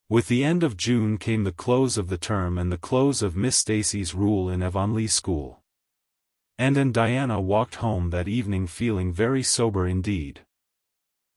With the end of June came the close of the term and the close of Miss Stacy's rule in Avonlea school. And Diana walked home that evening feeling very sober indeed.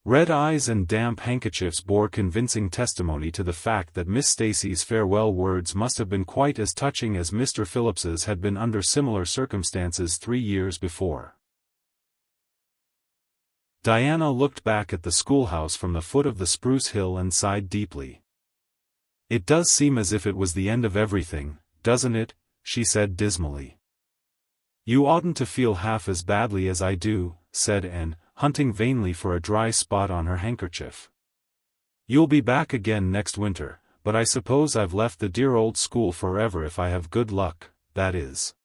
Red eyes and damp handkerchiefs bore convincing testimony to the fact that Miss Stacy's farewell words must have been quite as touching as Mr. Phillips's had been under similar circumstances 3 years before. Diana looked back at the schoolhouse from the foot of the spruce hill and sighed deeply. "It does seem as if it was the end of everything, doesn't it?" she said dismally. "You oughtn't to feel half as badly as I do," said Anne, hunting vainly for a dry spot on her handkerchief. "You'll be back again next winter, but I suppose I've left the dear old school forever if I have good luck, that is.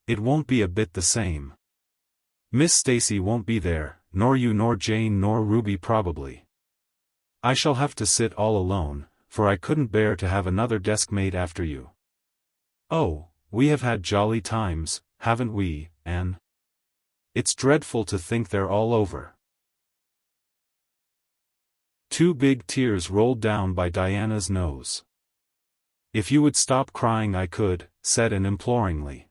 It won't be a bit the same. Miss Stacy won't be there, nor you nor Jane nor Ruby probably. I shall have to sit all alone, for I couldn't bear to have another deskmate after you. Oh, we have had jolly times, haven't we, Anne? It's dreadful to think they're all over." 2 big tears rolled down by Diana's nose. "If you would stop crying I could," said Anne imploringly.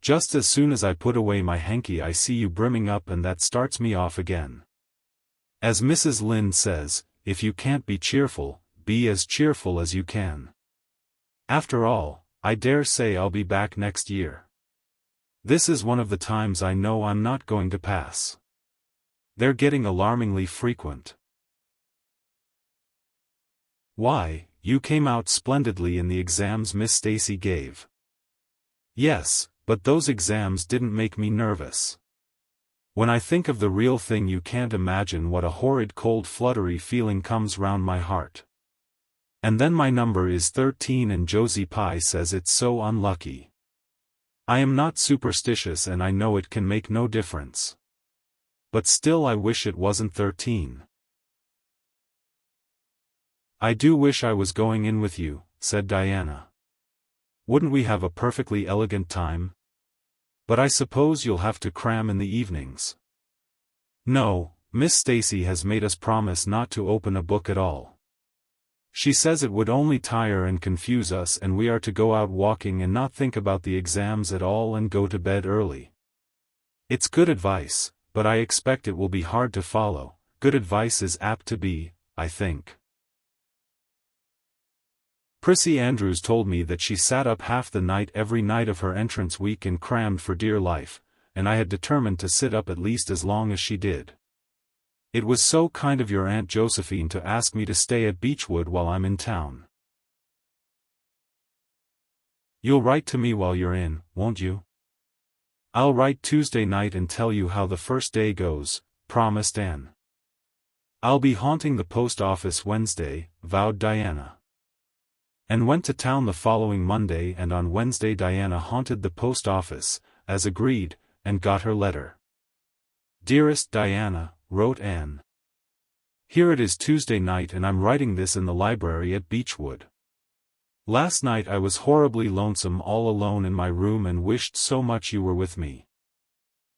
"Just as soon as I put away my hanky I see you brimming up and that starts me off again. As Mrs. Lynde says, if you can't be cheerful, be as cheerful as you can. After all, I dare say I'll be back next year. This is one of the times I know I'm not going to pass. They're getting alarmingly frequent." "Why, you came out splendidly in the exams Miss Stacy gave." "Yes, but those exams didn't make me nervous. When I think of the real thing you can't imagine what a horrid cold fluttery feeling comes round my heart. And then my number is 13 and Josie Pye says it's so unlucky. I am not superstitious and I know it can make no difference. But still I wish it wasn't 13. "I do wish I was going in with you," said Diana. "Wouldn't we have a perfectly elegant time? But I suppose you'll have to cram in the evenings." "No, Miss Stacy has made us promise not to open a book at all. She says it would only tire and confuse us and we are to go out walking and not think about the exams at all and go to bed early. It's good advice, but I expect it will be hard to follow. Good advice is apt to be, I think." Prissy Andrews told me that she sat up half the night every night of her entrance week and crammed for dear life, and I had determined to sit up at least as long as she did. "It was so kind of your Aunt Josephine to ask me to stay at Beechwood while I'm in town. You'll write to me while you're in, won't you?" "I'll write Tuesday night and tell you how the first day goes," promised Anne. "I'll be haunting the post office Wednesday," vowed Diana. And went to town the following Monday, and on Wednesday Diana haunted the post office, as agreed, and got her letter. "Dearest Diana," wrote Anne. "Here it is Tuesday night and I'm writing this in the library at Beechwood. Last night I was horribly lonesome all alone in my room and wished so much you were with me.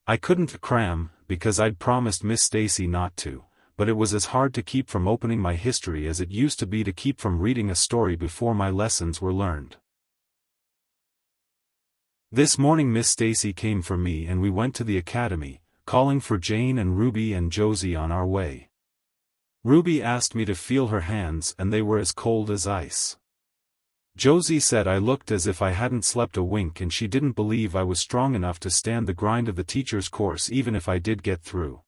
I couldn't cram, because I'd promised Miss Stacy not to. But it was as hard to keep from opening my history as it used to be to keep from reading a story before my lessons were learned. This morning Miss Stacy came for me and we went to the academy, calling for Jane and Ruby and Josie on our way. Ruby asked me to feel her hands and they were as cold as ice. Josie said I looked as if I hadn't slept a wink and she didn't believe I was strong enough to stand the grind of the teacher's course even if I did get through.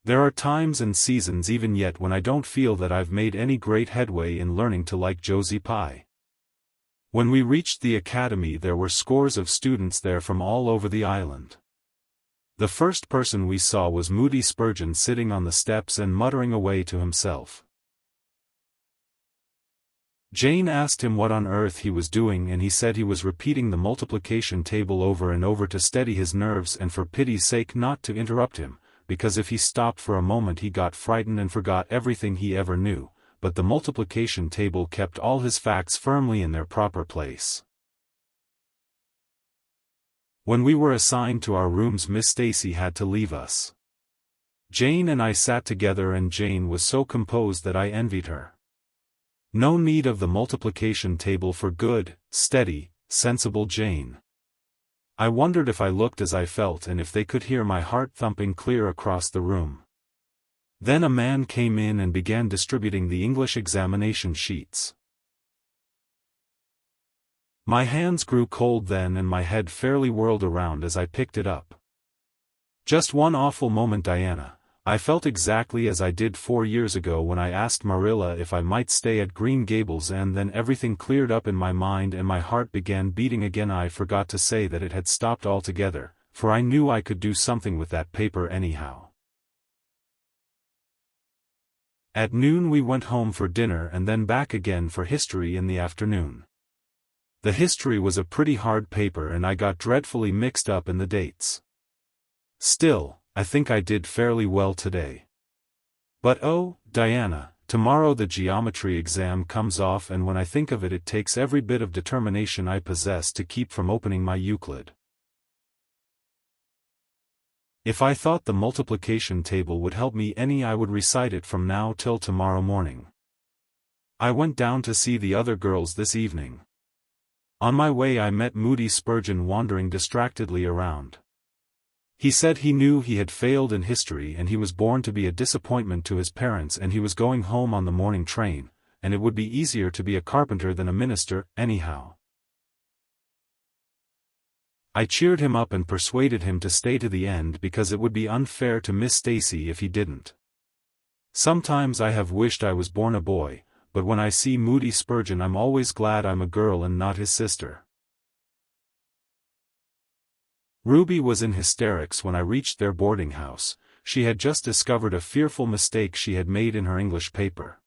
There are times and seasons even yet when I don't feel that I've made any great headway in learning to like Josie Pye. When we reached the academy there were scores of students there from all over the island. The first person we saw was Moody Spurgeon sitting on the steps and muttering away to himself. Jane asked him what on earth he was doing and he said he was repeating the multiplication table over and over to steady his nerves and for pity's sake not to interrupt him, because if he stopped for a moment he got frightened and forgot everything he ever knew, but the multiplication table kept all his facts firmly in their proper place. When we were assigned to our rooms Miss Stacy had to leave us. Jane and I sat together and Jane was so composed that I envied her. No need of the multiplication table for good, steady, sensible Jane. I wondered if I looked as I felt and if they could hear my heart thumping clear across the room. Then a man came in and began distributing the English examination sheets. My hands grew cold then and my head fairly whirled around as I picked it up. Just one awful moment, Diana. I felt exactly as I did 4 years ago when I asked Marilla if I might stay at Green Gables, and then everything cleared up in my mind and my heart began beating again. I forgot to say that it had stopped altogether, for I knew I could do something with that paper anyhow. At noon we went home for dinner and then back again for history in the afternoon. The history was a pretty hard paper and I got dreadfully mixed up in the dates. Still, I think I did fairly well today. But oh, Diana, tomorrow the geometry exam comes off, and when I think of it, it takes every bit of determination I possess to keep from opening my Euclid. If I thought the multiplication table would help me any, I would recite it from now till tomorrow morning. I went down to see the other girls this evening. On my way I met Moody Spurgeon wandering distractedly around. He said he knew he had failed in history and he was born to be a disappointment to his parents, and he was going home on the morning train, and it would be easier to be a carpenter than a minister, anyhow. I cheered him up and persuaded him to stay to the end because it would be unfair to Miss Stacy if he didn't. Sometimes I have wished I was born a boy, but when I see Moody Spurgeon I'm always glad I'm a girl and not his sister. Ruby was in hysterics when I reached their boarding house. She had just discovered a fearful mistake she had made in her English paper.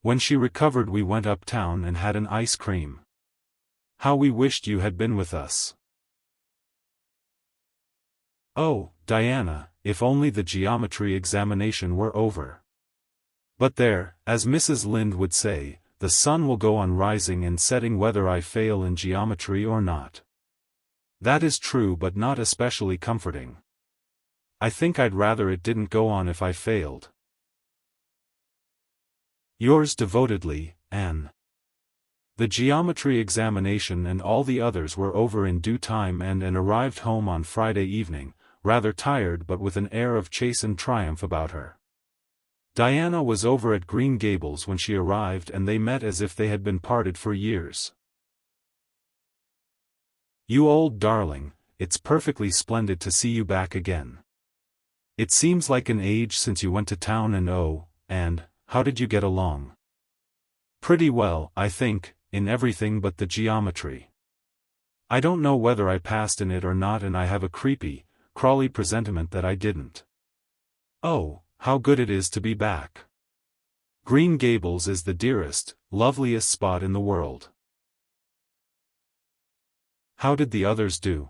When she recovered we went uptown and had an ice cream. How we wished you had been with us. Oh, Diana, if only the geometry examination were over. But there, as Mrs. Lynde would say, the sun will go on rising and setting whether I fail in geometry or not. That is true, but not especially comforting. I think I'd rather it didn't go on if I failed. Yours devotedly, Anne. The geometry examination and all the others were over in due time and arrived home on Friday evening, rather tired but with an air of chastened triumph about her. Diana was over at Green Gables when she arrived and they met as if they had been parted for years. You old darling, it's perfectly splendid to see you back again. It seems like an age since you went to town, and how did you get along? Pretty well, I think, in everything but the geometry. I don't know whether I passed in it or not, and I have a creepy, crawly presentiment that I didn't. Oh, how good it is to be back. Green Gables is the dearest, loveliest spot in the world. How did the others do?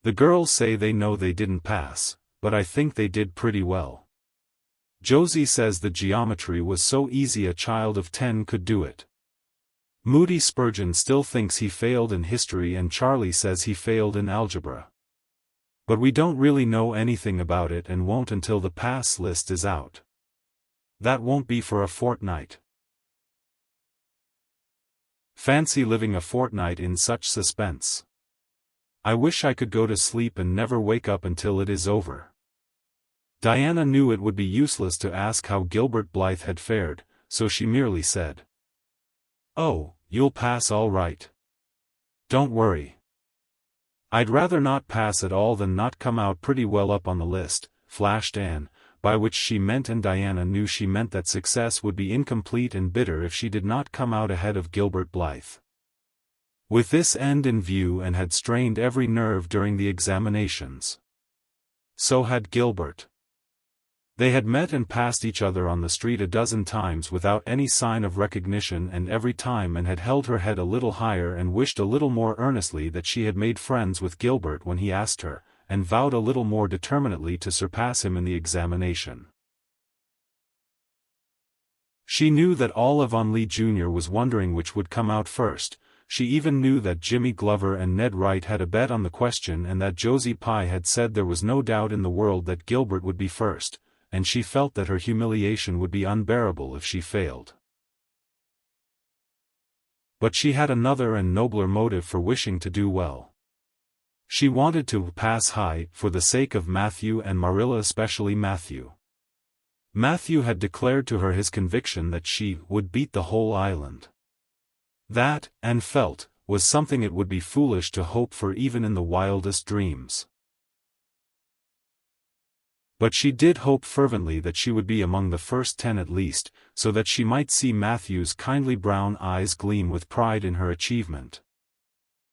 The girls say they know they didn't pass, but I think they did pretty well. Josie says the geometry was so easy a child of 10 could do it. Moody Spurgeon still thinks he failed in history and Charlie says he failed in algebra. But we don't really know anything about it and won't until the pass list is out. That won't be for a fortnight. Fancy living a fortnight in such suspense. I wish I could go to sleep and never wake up until it is over. Diana knew it would be useless to ask how Gilbert Blythe had fared, so she merely said, "Oh, you'll pass all right. Don't worry." "I'd rather not pass at all than not come out pretty well up on the list," flashed Anne, by which she meant, and Diana knew she meant, that success would be incomplete and bitter if she did not come out ahead of Gilbert Blythe. With this end in view, Anne had strained every nerve during the examinations. So had Gilbert. They had met and passed each other on the street a dozen times without any sign of recognition, and every time Anne had held her head a little higher and wished a little more earnestly that she had made friends with Gilbert when he asked her, and vowed a little more determinedly to surpass him in the examination. She knew that all Avonlea Jr. was wondering which would come out first. she even knew that Jimmy Glover and Ned Wright had a bet on the question and that Josie Pye had said there was no doubt in the world that Gilbert would be first, and she felt that her humiliation would be unbearable if she failed. But she had another and nobler motive for wishing to do well. She wanted to pass high, for the sake of Matthew and Marilla, especially Matthew. Matthew had declared to her his conviction that she would beat the whole island. That, Anne felt, was something it would be foolish to hope for even in the wildest dreams. But she did hope fervently that she would be among the first 10 at least, so that she might see Matthew's kindly brown eyes gleam with pride in her achievement.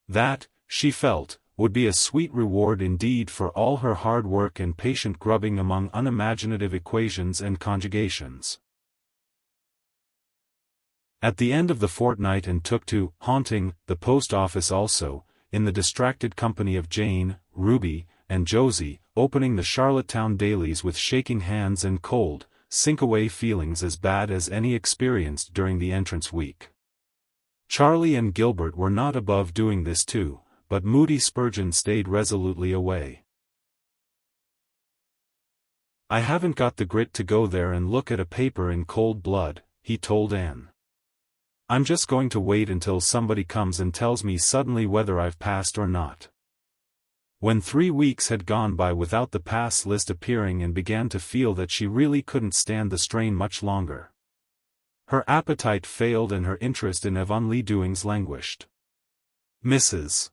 That, she felt, would be a sweet reward indeed for all her hard work and patient grubbing among unimaginative equations and conjugations. At the end of the fortnight Anne took to haunting the post office also, in the distracted company of Jane, Ruby, and Josie, opening the Charlottetown dailies with shaking hands and cold, sink-away feelings as bad as any experienced during the entrance week. Charlie and Gilbert were not above doing this too, but Moody Spurgeon stayed resolutely away. "I haven't got the grit to go there and look at a paper in cold blood," he told Anne. "I'm just going to wait until somebody comes and tells me suddenly whether I've passed or not." When 3 weeks had gone by without the pass list appearing, and began to feel that she really couldn't stand the strain much longer. Her appetite failed and her interest in Avonlea doings languished. Mrs.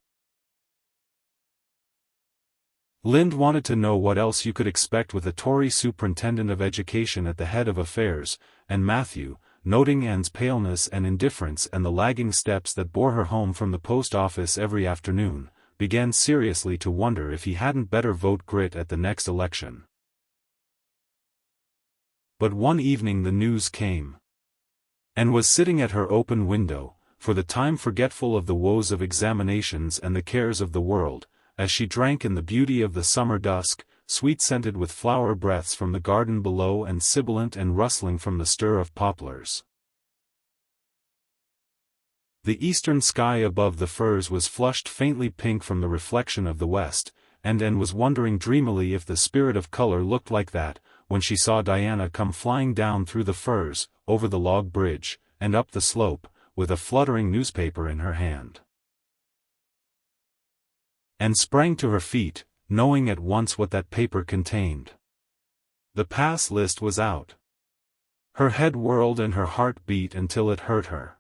Lynde wanted to know what else you could expect with a Tory superintendent of education at the head of affairs, and Matthew, noting Anne's paleness and indifference and the lagging steps that bore her home from the post office every afternoon, began seriously to wonder if he hadn't better vote Grit at the next election. But one evening the news came. Anne was sitting at her open window, for the time forgetful of the woes of examinations and the cares of the world, as she drank in the beauty of the summer dusk, sweet-scented with flower breaths from the garden below and sibilant and rustling from the stir of poplars. The eastern sky above the firs was flushed faintly pink from the reflection of the west, and Anne was wondering dreamily if the spirit of color looked like that, when she saw Diana come flying down through the firs, over the log bridge, and up the slope, with a fluttering newspaper in her hand. Anne sprang to her feet, knowing at once what that paper contained. The pass list was out. Her head whirled and her heart beat until it hurt her.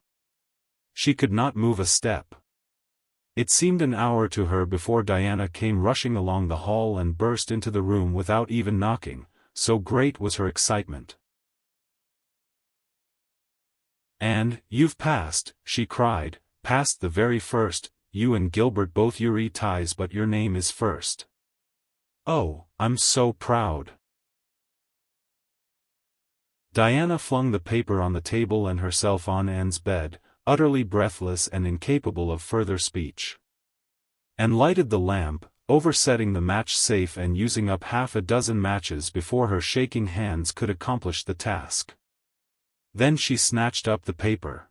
She could not move a step. It seemed an hour to her before Diana came rushing along the hall and burst into the room without even knocking, so great was her excitement. "And you've passed," she cried, "passed the very first. You and Gilbert both your ties, but your name is first. Oh, I'm so proud." Diana flung the paper on the table and herself on Anne's bed, utterly breathless and incapable of further speech. Anne lighted the lamp, oversetting the match safe and using up half a dozen matches before her shaking hands could accomplish the task. Then she snatched up the paper.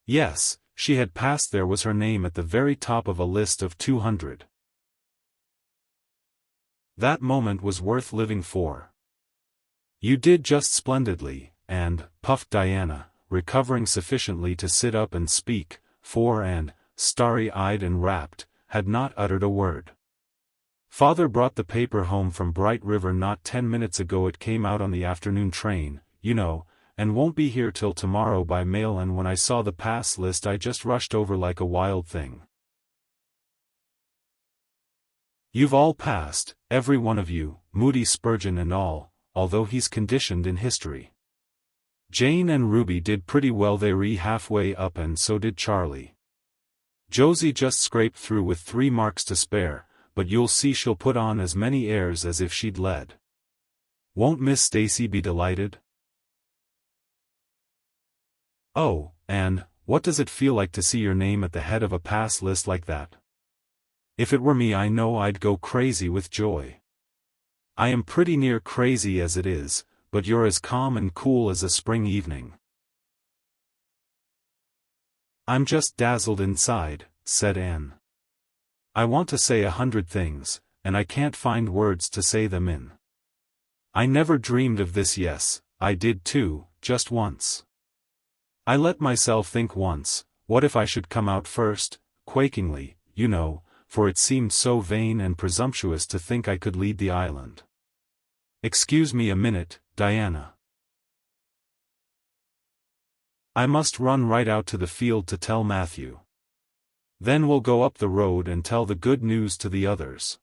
Yes, she had passed. There was her name at the very top of a list of 200. That moment was worth living for. "You did just splendidly," and, puffed Diana, recovering sufficiently to sit up and speak, for Anne, starry-eyed and rapt, had not uttered a word. "Father brought the paper home from Bright River not 10 minutes ago. It came out on the afternoon train, you know, and won't be here till tomorrow by mail, and when I saw the pass list I just rushed over like a wild thing. You've all passed, every one of you, Moody Spurgeon and all, although he's conditioned in history. Jane and Ruby did pretty well. They re halfway up, and so did Charlie. Josie just scraped through with 3 marks to spare, but you'll see she'll put on as many airs as if she'd led. Won't Miss Stacy be delighted? Oh, Anne, what does it feel like to see your name at the head of a pass list like that? If it were me, I know I'd go crazy with joy. I am pretty near crazy as it is, but you're as calm and cool as a spring evening. I'm just dazzled inside, said Anne. I want to say 100 things, and I can't find words to say them in. I never dreamed of this. Yes, I did too, just once. I let myself think once, what if I should come out first, quakingly, you know, for it seemed so vain and presumptuous to think I could lead the island. Excuse me a minute, Diana. I must run right out to the field to tell Matthew. Then we'll go up the road and tell the good news to the others.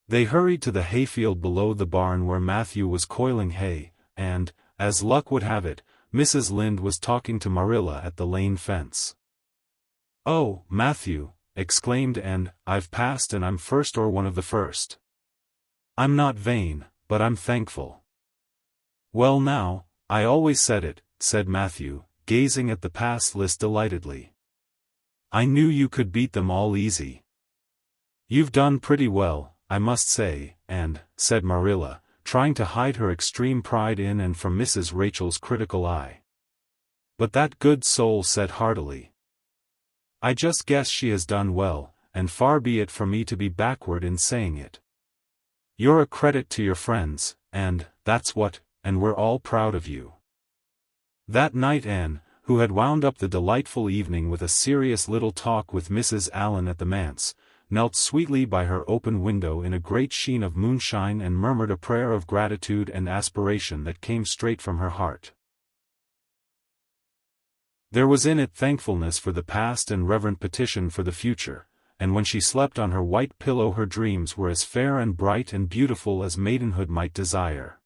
They hurried to the hayfield below the barn where Matthew was coiling hay, and, as luck would have it, Mrs. Lynde was talking to Marilla at the lane fence. "Oh, Matthew," exclaimed Anne, "I've passed and I'm first or one of the first. I'm not vain, but I'm thankful." "Well now, I always said it," said Matthew, gazing at the pass list delightedly. "I knew you could beat them all easy." "You've done pretty well, I must say, and," said Marilla, trying to hide her extreme pride in and from Mrs. Rachel's critical eye. But that good soul said heartily, "I just guess she has done well, and far be it from me to be backward in saying it. You're a credit to your friends, and, that's what, and we're all proud of you." That night Anne, who had wound up the delightful evening with a serious little talk with Mrs. Allen at the manse, knelt sweetly by her open window in a great sheen of moonshine and murmured a prayer of gratitude and aspiration that came straight from her heart. There was in it thankfulness for the past and reverent petition for the future, and when she slept on her white pillow her dreams were as fair and bright and beautiful as maidenhood might desire.